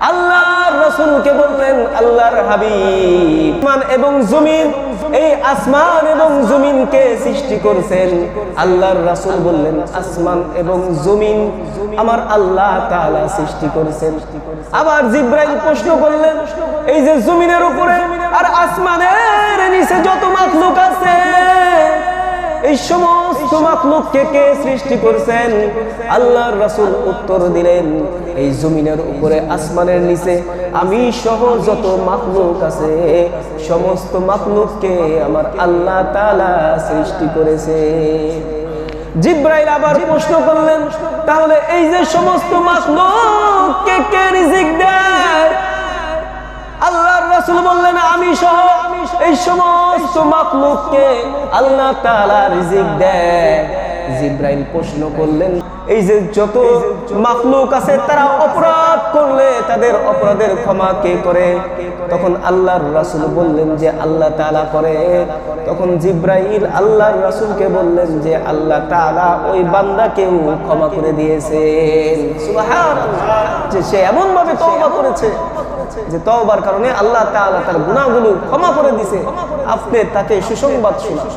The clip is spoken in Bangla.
আল্লাহর রাসূলকে বললেন, আল্লাহর হাবিব, আসমান এবং জমিন, এই আসমান এবং জমিনকে সৃষ্টি করেছেন। আল্লাহর রাসূল বললেন, আসমান এবং জমিন আমার আল্লাহ তাআলা সৃষ্টি করেছেন। আবার জিবরাইল প্রশ্ন করলেন, এই যে জমিনের উপরে আর আসমানের নিচে যত মাখলুক আছে, এই সমস্ত মাখলুককে কে সৃষ্টি করেছেন? আল্লাহর রাসূল উত্তর দিলেন, এই জমিনের উপরে আসমানের নিচে আমি সহ যত মাখলুক আছে সমস্ত মাখলুককে আমার আল্লাহ তাআলা সৃষ্টি করেছে। জিবরাইল আবার প্রশ্ন করলেন, তাহলে এই যে সমস্ত মাখলুককে কে রিজিক দেয়? আল্লাহর রাসূল বললেন, আমি সহ এই সমস্ত মাখলুককে আল্লাহ তাআলা রিজিক দেয়। জিবরাইল প্রশ্ন করলেন, এই যে যত মাখলুক আছে তারা অপরাধ করলে তাদের অপরাধের ক্ষমা কে করে? তখন আল্লাহর রাসূল বললেন যে আল্লাহ তাআলা করে। তখন জিবরাইল আল্লাহর রাসূলকে বললেন যে আল্লাহ তাআলা ওই বান্দাকেও ক্ষমা করে দিয়েছেন। সুবহানাল্লাহ, যে সে এমন ভাবে তওবা করেছে যে তওবার কারণে আল্লাহ তাআলা তার গুনাহগুলো ক্ষমা করে দিয়েছে। আপনি তাকে সুসংবাদ শোনান।